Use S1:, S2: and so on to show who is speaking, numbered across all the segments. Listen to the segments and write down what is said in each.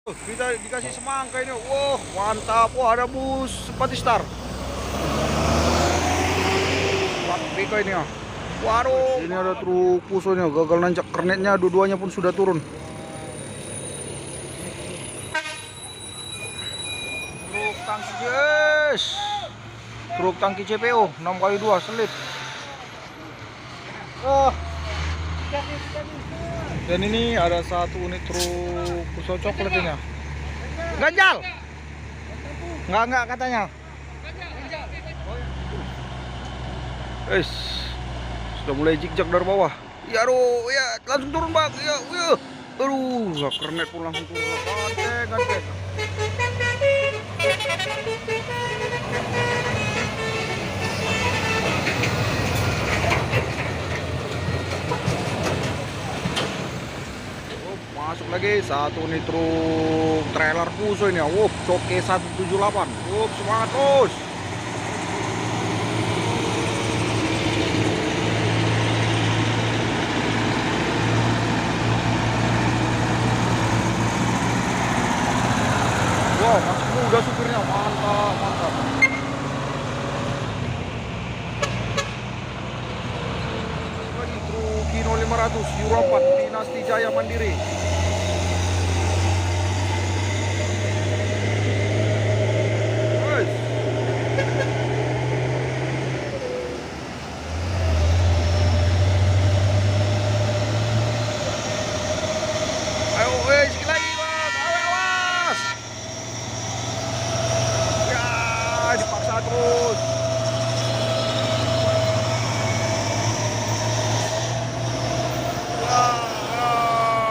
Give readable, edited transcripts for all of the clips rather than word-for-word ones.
S1: Kita dikasih semangka ini. Wah, mantap. Wah, ada bus Patistar. Beko ini ya. Waduh, ini ada truk pusonya, gagal nanjak kernetnya, dua-duanya pun sudah turun. Truk tangki yes. Truk tangki CPO 6x2 selip. Oh. Dan ini ada satu unit truk puso coklat ini. Ganjal. Enggak katanya. Sudah mulai jikjak dari bawah. Ya aduh, ya langsung turun bang. Ya, ya. Aduh, kernet pun langsung turun. Ganteng. Masuk lagi satu unit truk trailer puso ini ya. Coke 178. Semangat terus. Wow, masih muda supirnya, mantap. Lagi truk Kino 500 Euro 4 Dinasti Jaya Mandiri. Ayo, sikit lagi bang, awas. Ya, dipaksa terus.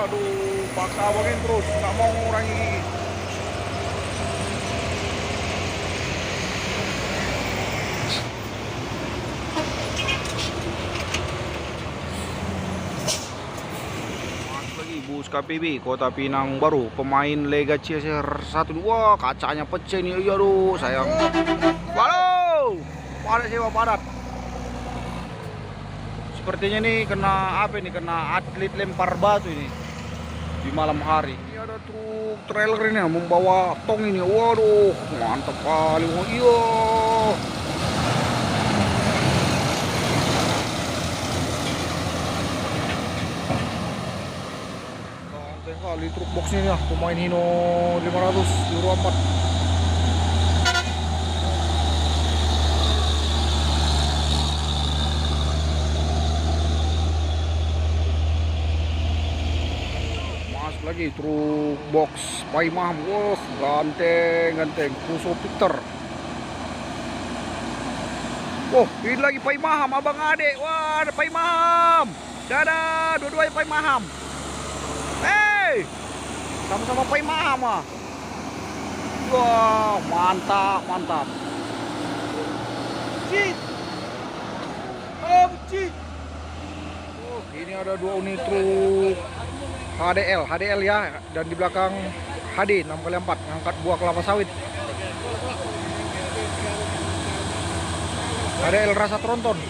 S1: Aduh, paksa abangin terus, nggak mau ngurangi. Masuk lagi bus KPB Kota Pinang Baru, pemain Lega CSR 1-2, kacanya pecah nih, aduh sayang. Waduh, padat. Sepertinya nih kena apa ini? Kena atlet lempar batu ini di malam hari. Ini ada truk trailer ini membawa tong ini. Waduh, mantap kali. Oh, iya. Ganteng kali truk box ini ya, pemain Hino 500 Euro 4. Lagi truk box Paimaham. Wah, ganteng Puso Peter. Wah, ini lagi Paimaham abang adek. Wah, ada Paimaham. Dadah, dua-duanya Paimaham. Hey, sama-sama Paimaham ah. Wah, mantap. Cik. Cik. Oh, ini ada dua unit truk HDL ya, dan di belakang HD 6x4 ngangkat buah kelapa sawit. HDL rasa tronton.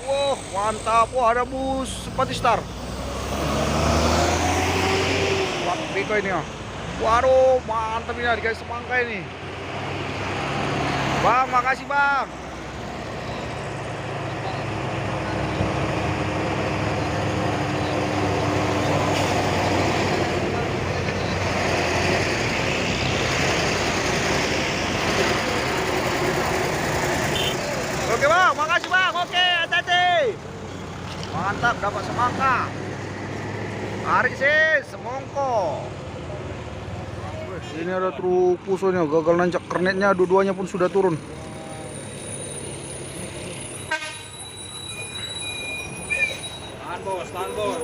S1: Wah, mantap. Wah, ada bus Patistar. Beko ini ya. Waduh, mantap ini, dikasih semangka ini. Bang, makasih bang. Oke bang, makasih bang. Oke, hati-hati. Mantap, dapat semangka. Tarik sih, semongko. Ini ada truk pusonya, gagal nanjak kernetnya, dua-duanya pun sudah turun.
S2: Tahan bos,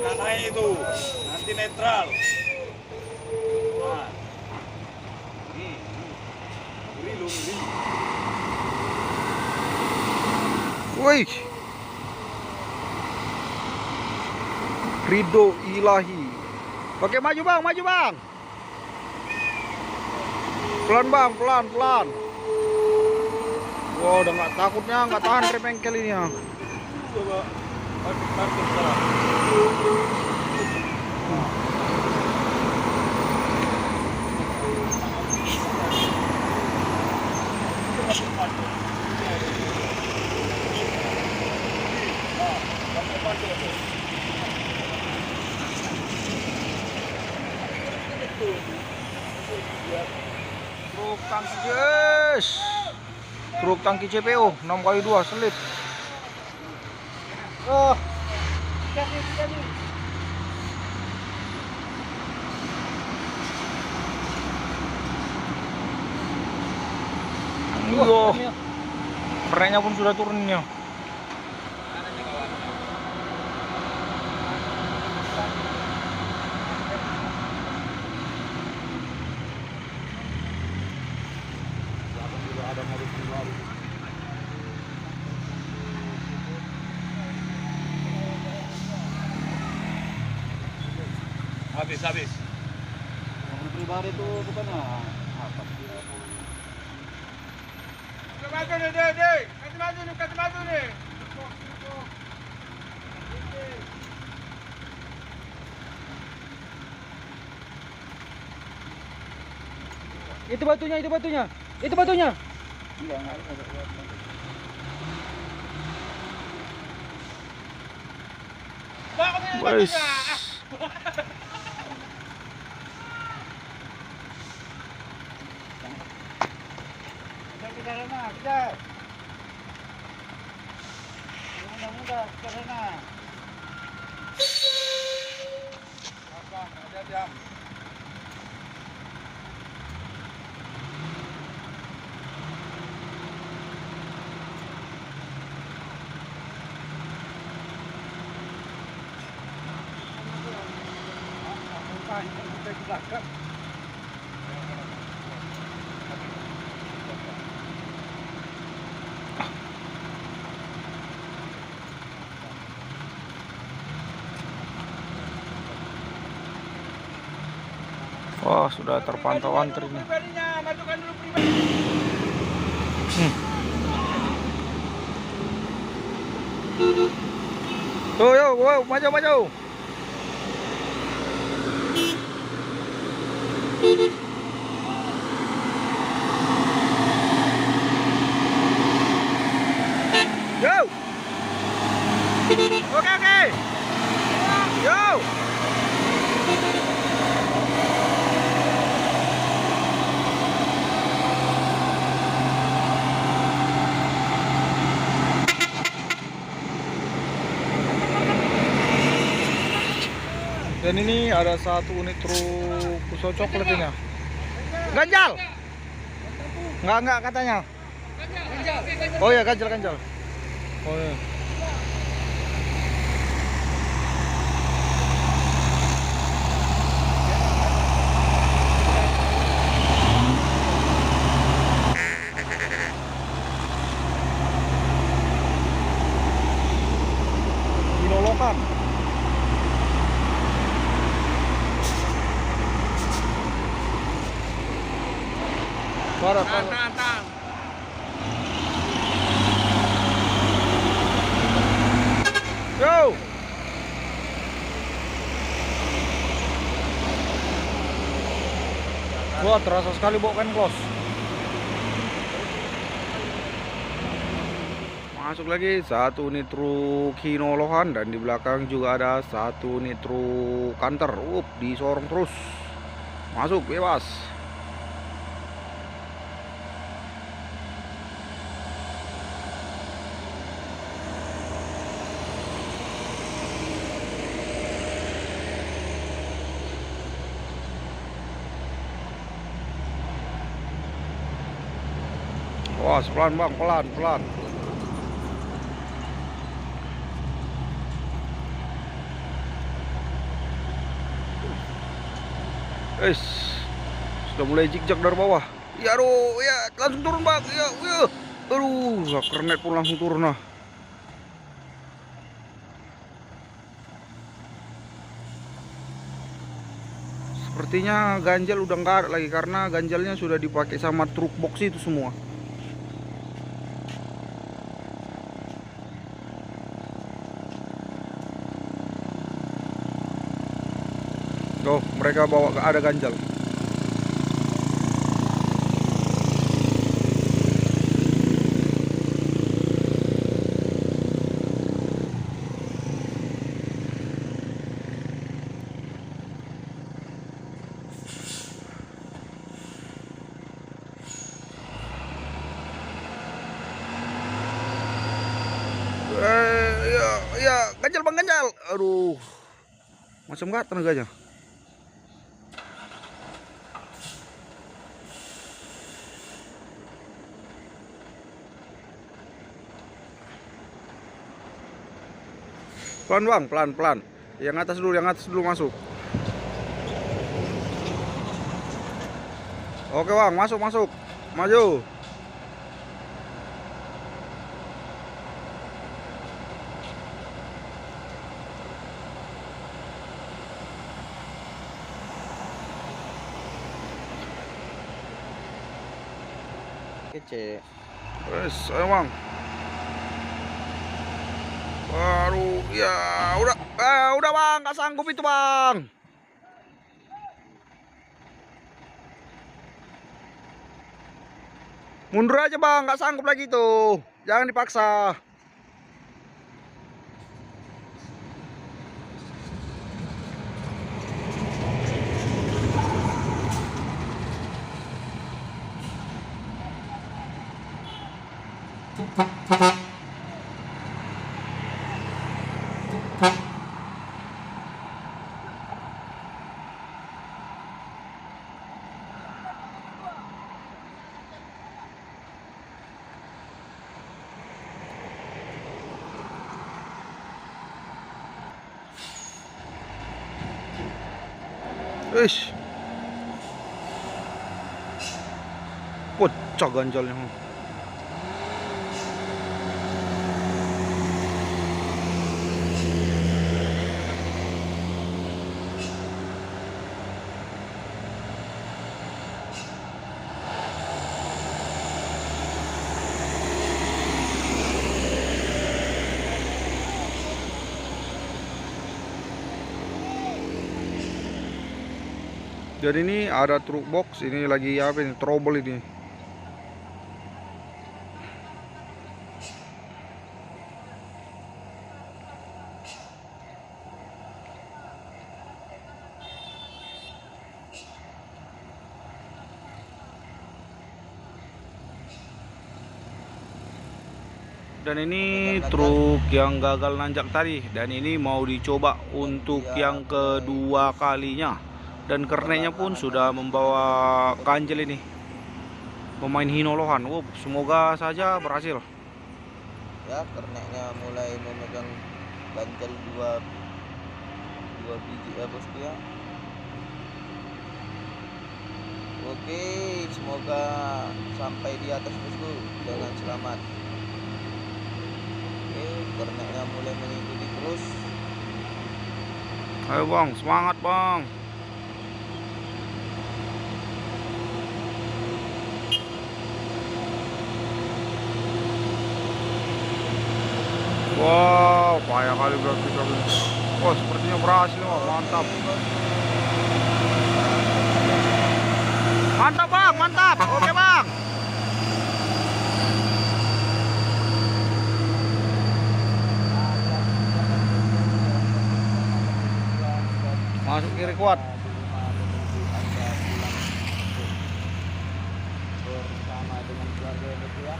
S2: nggak naik itu, nanti netral. Nah. Ini.
S1: Wih, Ridho Ilahi. Oke, maju bang, maju bang. Pelan bang, pelan, pelan. Wow, udah nggak takutnya, nggak tahan rem engkel ini ya.
S2: Coba parkir sekarang.
S1: Truk tangki, yes. Truk tangki CPO 6x2 selip. Oh. Iya. Pereknya pun sudah turunnya.
S2: Habis.
S3: Mobil pribadi itu bukan apa?
S2: Maju nih, Dek. Kasih maju nih.
S3: Itu batunya. Itu batunya.
S1: Wes.
S3: Kejar. Mudah, ke sana.
S2: Hati-hati.
S1: Wah, sudah terpantau antrinya.
S2: Pribadinya, masukkan dulu pribadi.
S1: Tuh, yo, wow, maju. Yo. Oke. Yo. Dan ini ada satu unit truk Fuso coklat ini. Ganjal. Enggak katanya. Oh ya, ganjal. Oh ya. Dinolokan. Barat.
S2: Tang.
S1: Yo. Wah, terasa sekali bawa kan close. Masuk lagi satu unit truk Hino Lohan dan di belakang juga ada satu unit truk Canter. Disorong terus. Masuk bebas. Wah, pelan bang, pelan. Sudah mulai zigzag dari bawah. Ya aduh, ya langsung turun bang. Ya. Aduh, kernet pun langsung turun nah. Sepertinya ganjal udah nggak ada lagi karena ganjalnya sudah dipakai sama truk box itu semua. Oh, mereka bawa ada ganjal. Ya, ganjal bang, ganjal. Aduh, macam nggak tenaganya. Pelan bang, pelan pelan. Yang atas dulu masuk. Oke bang, masuk masuk, maju.
S3: Kece.
S1: Wes, ayo bang. Baru ya udah bang, nggak sanggup itu bang. Mundur aja bang, nggak sanggup lagi tuh. Jangan dipaksa. Ish, pecah ganjalnya. Dan ini ada truk box, ini lagi apa ini, trouble ini. Dan ini truk yang gagal nanjak tadi, dan ini mau dicoba untuk yang kedua kalinya. Dan kernetnya pun sudah membawa ganjel ini, pemain Hinolohan. Semoga saja berhasil.
S3: Ya, kernetnya mulai memegang ganjal dua biji ya bosku ya. Oke, semoga sampai di atas bosku dengan selamat. Oke, kernetnya mulai mengikuti terus.
S1: Ayo bang, semangat bang. Wow, payah kali berarti. Oh, sepertinya berhasil, bang. Mantap. Mantap bang, mantap. Oke bang. Masuk kiri kuat.
S3: Bersama dengan keluarga ya.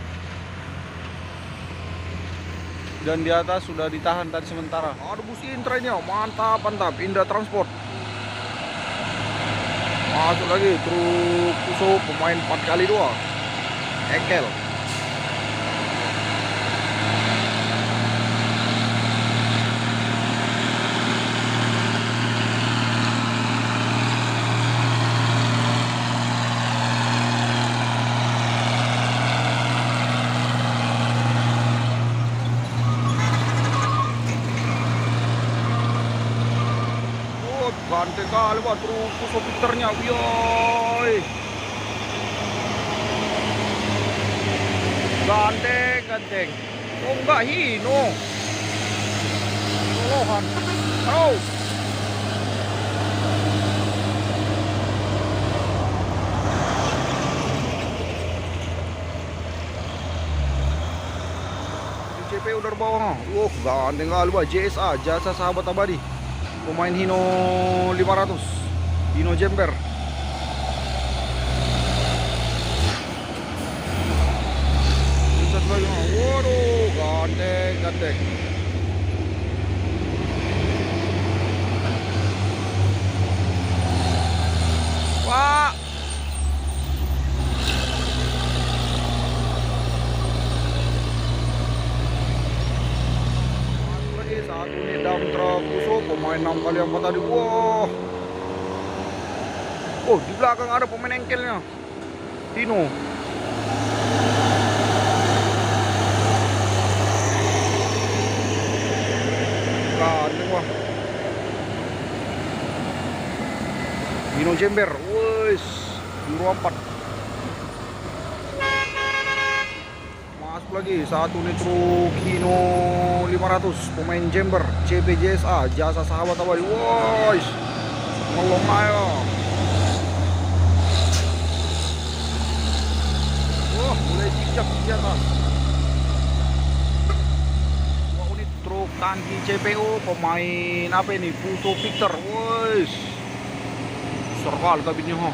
S1: Dan di atas sudah ditahan tadi sementara. Ada bus intranya, mantap mantap. Indah Transport. Masuk lagi truk tusuk pemain 4x2 Ekel. ganteng kali bang truk Fuso Victornya. Yoi. Ganteng. Oh enggak Hino. Lohan. Oh. CPU dari bawah. Ganteng kali bang. JSA, Jasa Sahabat Abadi. Pemain Hino 500. Hino Jember. Waduh, ganteng. Wah. Lagi satu nih dump truck Fuso, pemain 6x4 tadi. Wah. Oh, di belakang ada pemain engkelnya. Hino. Ganteng wah. Hino Jember, wes Euro 4. Masuk lagi satu nih truk Hino 500 pemain Jember CPJSA Jasa Sahabat Abadi. Wes melong ayo. Wah, mulai jejak di atas. Truk tangki CPU pemain apa ini Fuso Victor. Wes serkal kabinnya ho.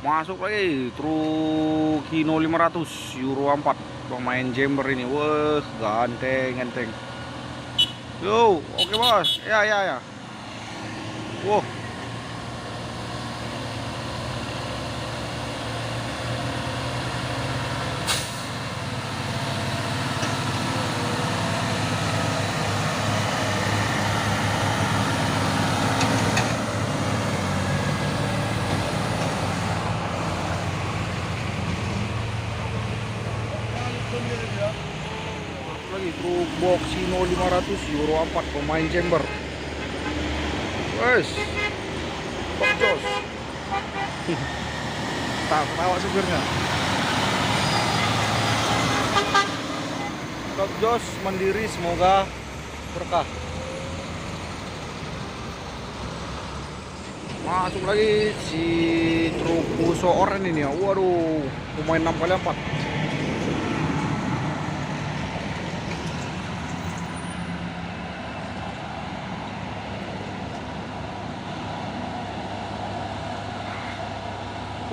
S1: Masuk lagi truk Hino 500 Euro 4 pemain Jember ini. Wah, ganteng. Yo, oke bos. Ya. Wow. Lagi truk box Hino 500 Euro 4 pemain Jember. Wes Top Jos. Tawa supirnya. Top Jos mandiri, semoga berkah. Masuk lagi si truk Fuso oranye ini ya. Waduh, pemain 6x4.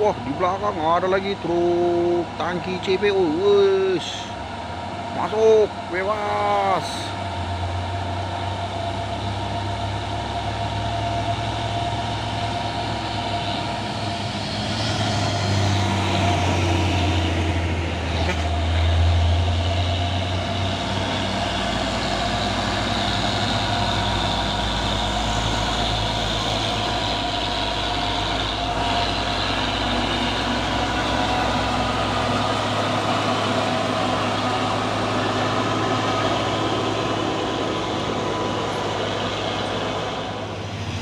S1: Wah, di belakang ada lagi truk tangki CPU. Wes. Masuk, bebas.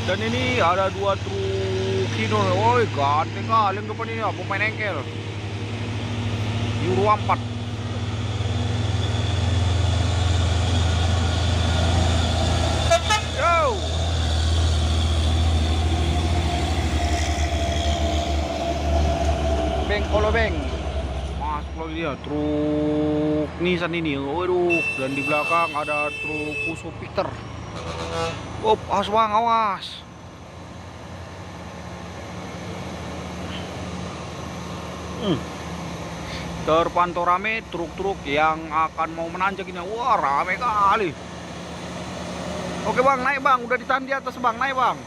S1: Dan ini ada dua truk Hino. Woi, ganteng kali yang depan ini ya, pemain engkel Euro 4. Yo. Beng kolobeng. Masuk lagi ya truk Nissan ini. Waduh, dan di belakang ada truk Fuso Victor. Awas bang, awas. Terpantau rame truk-truk yang akan mau menanjak ini. Wah, rame kali. Oke bang, naik bang, udah ditahan di atas bang, naik bang.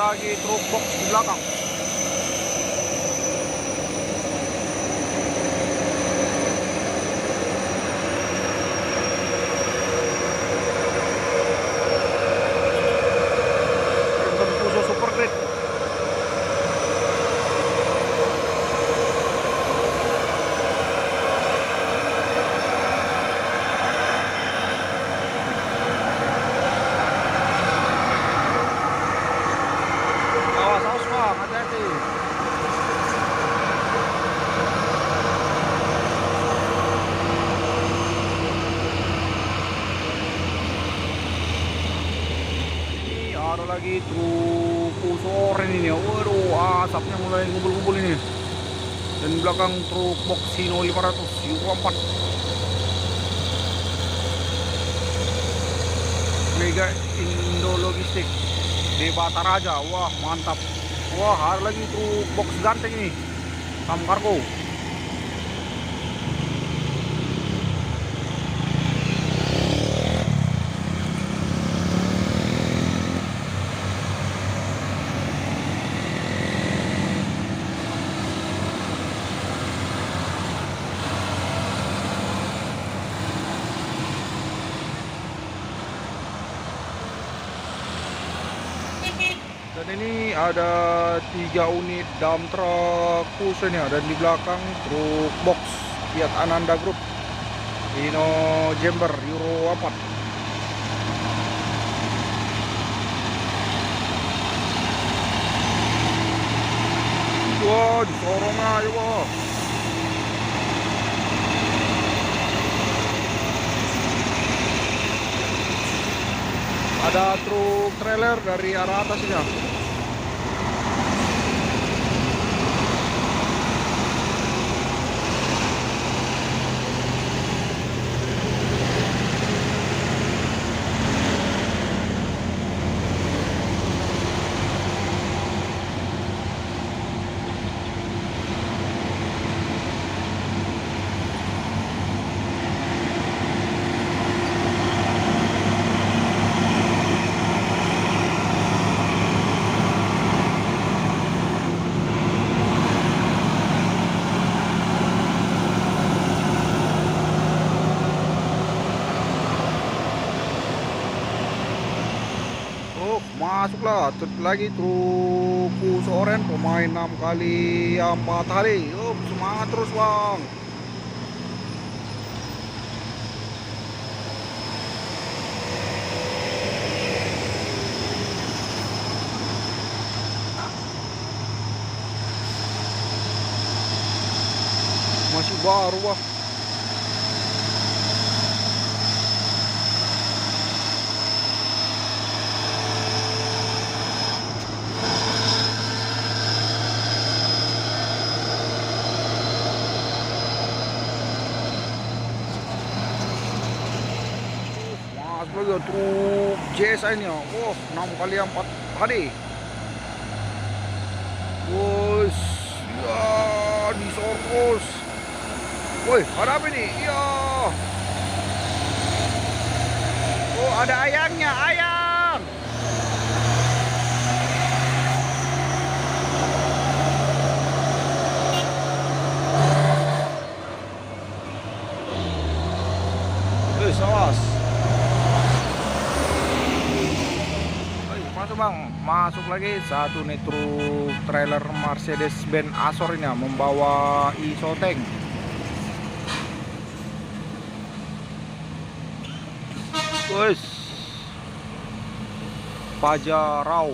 S1: lagi truk box di belakang. Rempon Fuso Super Grade. Awas, awas bang, hati-hati. Ini ada lagi truk Fuso oren ini. Waduh, asapnya mulai ngumpul-ngumpul ini. Dan di belakang truk box Hino 500 Euro 4. Mega Indo Logistik di Bataraja. Wah, mantap. Wah, ada lagi truk box ganteng ini. Sam Kargo. Dan ini ada 3 unit dump truck Fuso ini, dan di belakang truk box Fiat Ananda Group Hino Jember Euro 4. Wah, disorong aja wah. Ada truk trailer dari arah atasnya. Masuklah lagi truk Fuso oren, pemain 6 kali 4 hari. Semangat terus bang. Masih baru wah. Lagi truk JSI ini ya. Wah, 6 kali 4 hari. Bos, ya disorot. Woi, ada apa nih? Ya. Oh, ada ayangnya, ayang. Awas. Masuk bang, masuk lagi satu nih truk trailer Mercedes-Benz Azor ini ya, membawa Isoteng. Wes, Pajarau.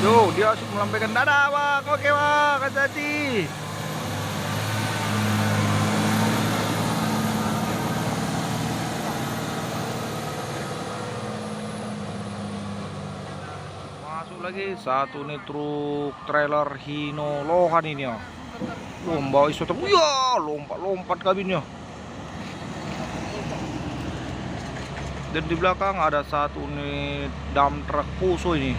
S1: Yo, dia harus melambaikan dada bang. Oke bang, hati-hati. Masuk lagi satu nih truk trailer Hino Lohan ini ya. Membawa Isoteng. Wah, lompat-lompat kabinnya. Dan di belakang ada satu nih dump truck Fuso ini.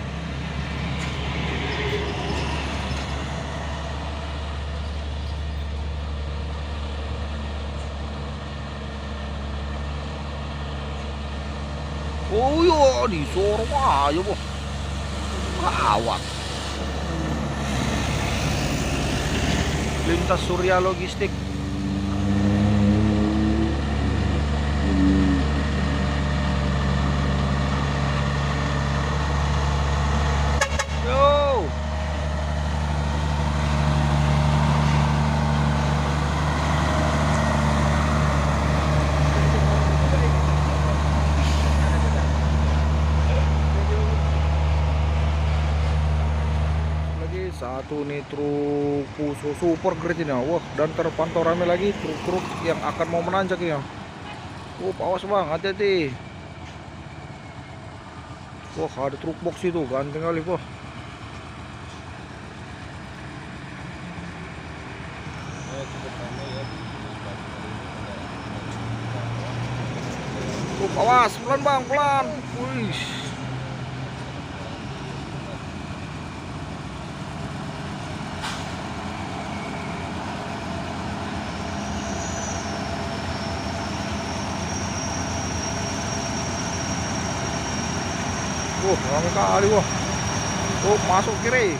S1: Yo, disorong aja boh. Awak. Lintas Surya Logistik. Yo. Satu nih truk Fuso super grade ini. Wah, dan terpantau rame lagi truk-truk yang akan mau menanjak ya. Awas bang, hati-hati. Wah, ada truk box itu ganteng kali. Wah, awas, pelan bang, pelan. Wih. Rame kali wah. Masuk kiri.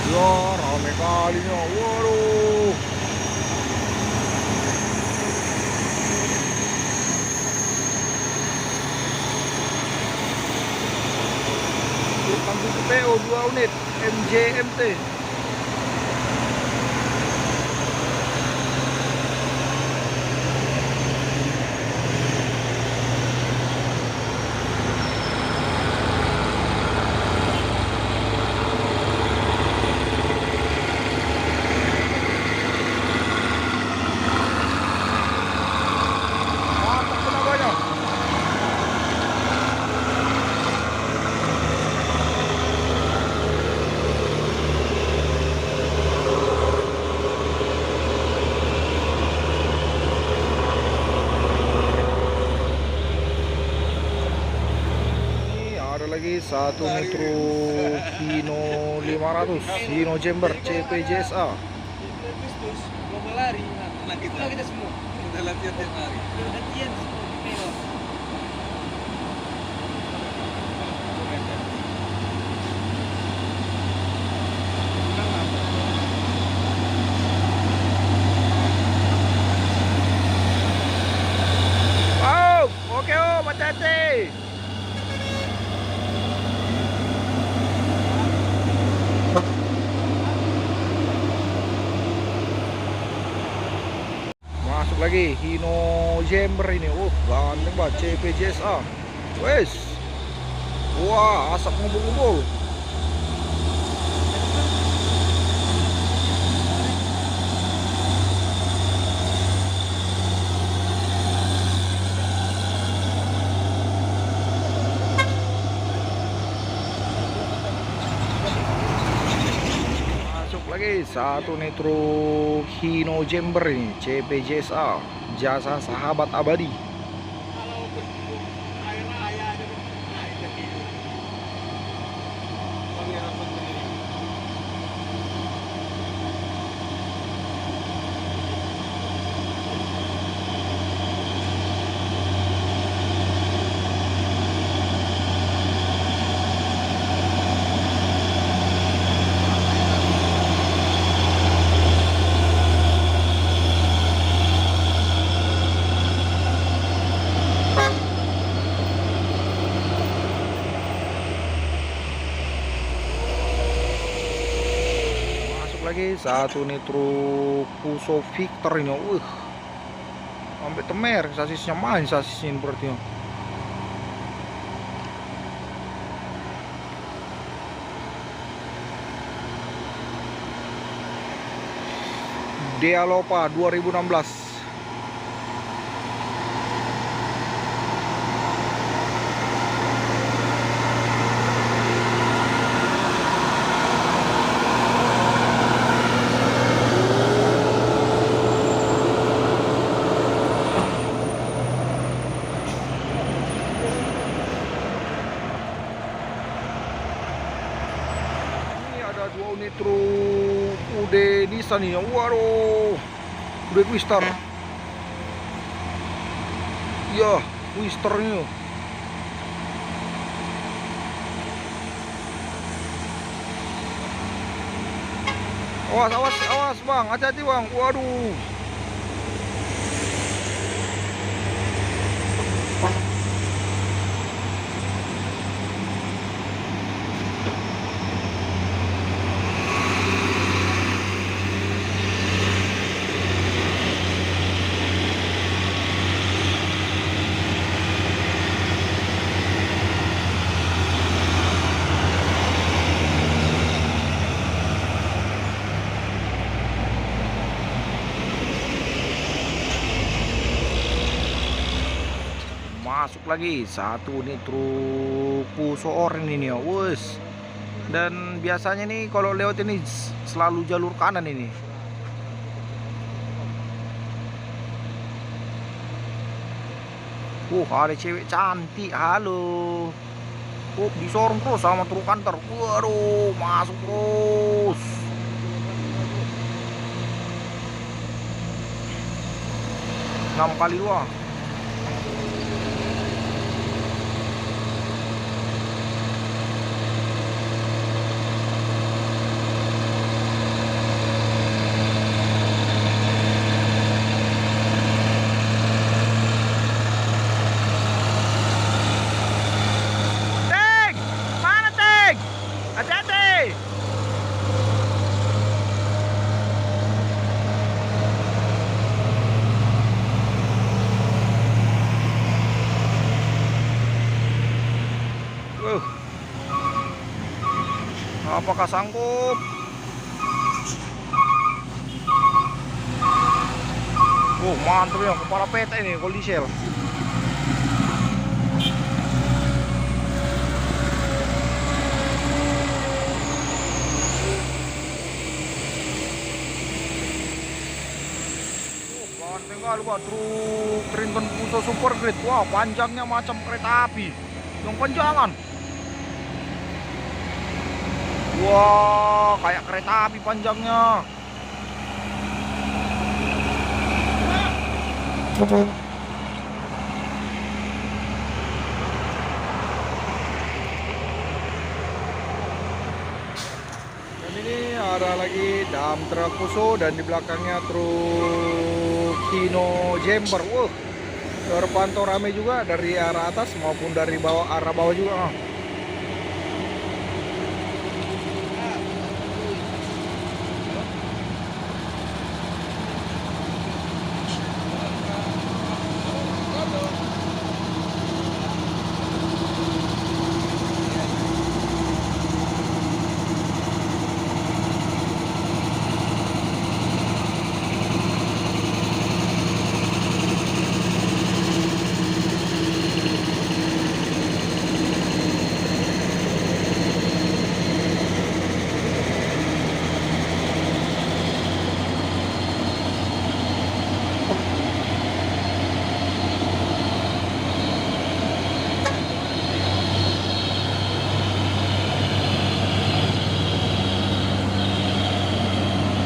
S1: Ya, rame kalinya. Waduh. Tanggung PO 2 unit MJMT. Lagi satu nih truk Hino 500 Hino Jember CPJSA.
S4: Lomba lari, nah kita semua udah latihan tiap hari. Latihan semua.
S1: Oke om, hati-hati. Masuk lagi Hino Jember ini. Ganteng banget CPJSA. Wes. Wah, asap ngumpul-ngumpul. Lagi satu nih truk Hino Jember ini CPJSA, jasa sahabat abadi. Lagi satu nih truk Fuso Victor ini. Sampai temer sasisnya, main sasisnya berarti. Dialopa 2016. Dua unit truk UD Nissan ini. Waduh, Udah twister. Ya, twisternya. Awas, awas, awas bang, hati-hati bang. Waduh. Masuk lagi satu nih truk Fuso oranye ini ya, wes. Dan biasanya nih kalau lewat ini selalu jalur kanan ini. Ada cewek cantik, halo. Disorong terus sama truk kantor. Waduh, masuk terus. Enam kali dua. Hati-hati. Apakah sanggup? Mantap ya, kepala peta ini kalau diesel. Tinggal gua truk Trinton Fuso Super Grade. Wah, panjangnya macam kereta api. Yang panjangan. Wah, kayak kereta api panjangnya. Dan ini ada lagi dump truck Fuso dan di belakangnya truk Hino Jumper. Wah, terpantau rame juga dari arah atas maupun dari arah bawah juga.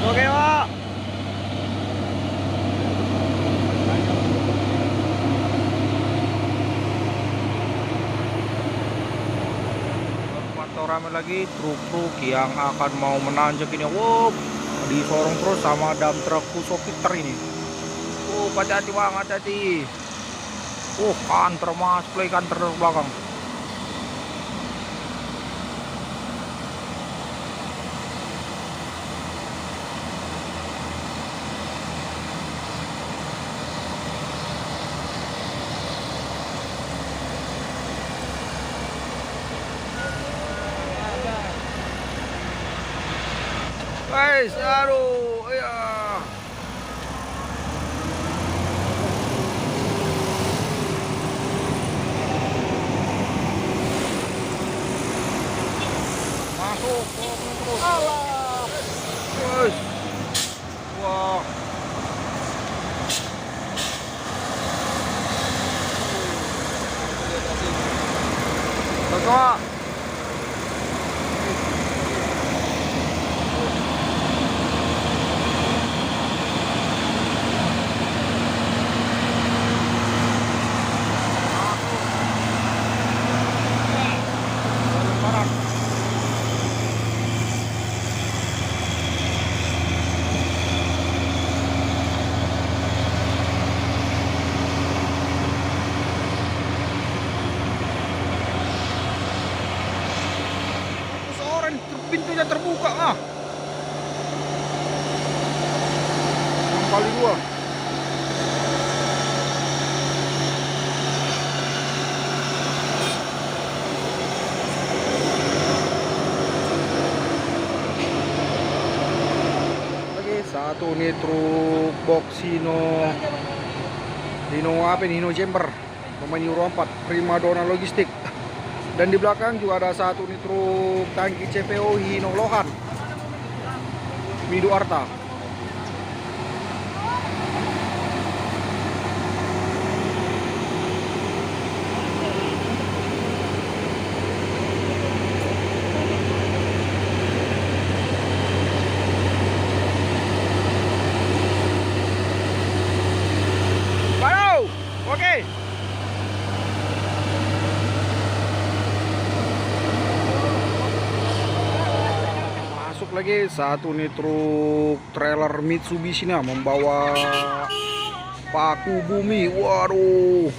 S1: Oke, Pak. Pantau rame lagi truk-truk yang akan mau menanjak ini. Wow, disorong terus sama dump truck Fuso Victor ini. Hati-hati bang, hati-hati. Kantor mas, play kantor dari belakang. Guys, aduh, ya. Masuk, terus. Alah. Guys. Wah. Bapak. ininya terbuka ah. Kali 2. Satu nih truk box Hino Chamber pemain Euro 4 Primadona Logistik, dan di belakang juga ada satu nih truk tangki CPO Hino Lohan Midu Arta. Oke. Masuk lagi satu nih truk trailer Mitsubishi nih membawa paku bumi. Waduh.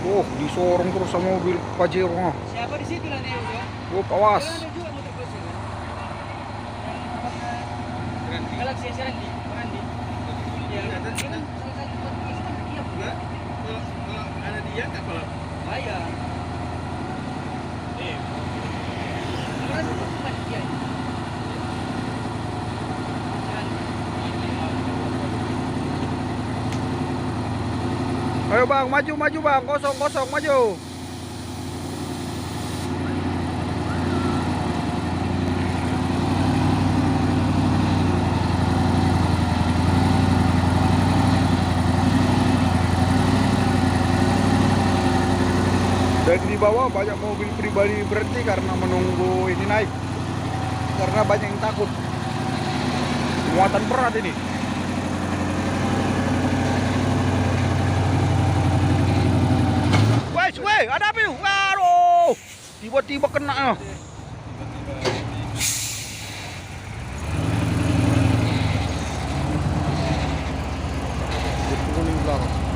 S1: Oh, disorong terus sama mobil Pajero.
S4: Siapa di situ nanti?
S1: Oh, awas.
S4: Ada juga motor polisi. Galaxy S-Randi, Randi. Ya, dan ini kan salah satu motor polisi kan dia juga. Kalau ada dia nggak kalau bayar. Karena itu bukan dia.
S1: Ayo bang, maju bang, kosong maju. Dan di bawah banyak mobil pribadi berhenti karena menunggu ini naik, karena banyak yang takut. Muatan berat ini. Weh, ada apa yuk? Waduh, tiba-tiba kena. Kuning belakang.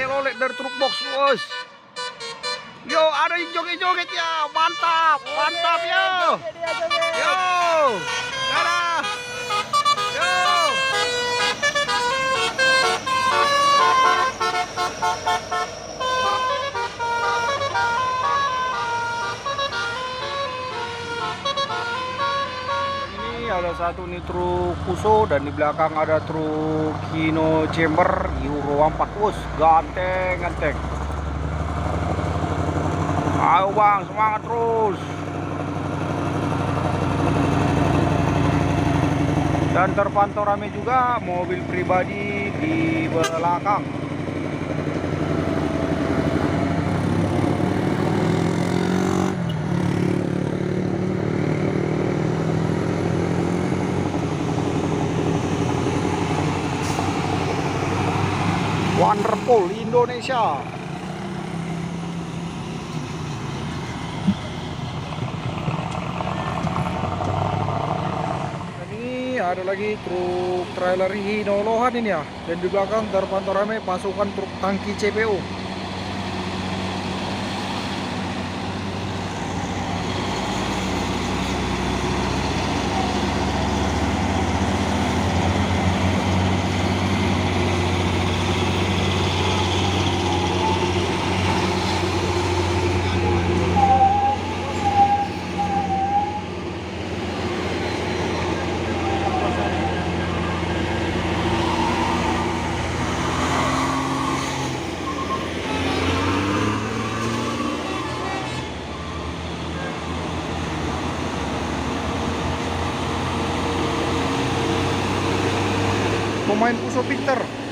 S1: Rolek dari truk box bos. Yo, ada yang joget-joget ya, mantap ya. Yo, dadah. Yo. Ini ada satu nih truk Fuso dan di belakang ada truk Hino Chamber Euro 4 bos, ganteng. Ayo bang, semangat terus. Dan terpantau rame juga mobil pribadi di belakang. Wonderful Indonesia. Dan ini ada lagi truk trailer Hino Lohan ini ya. Dan di belakang terpantau ramai pasukan truk tangki CPO. pemain Puso Pinter.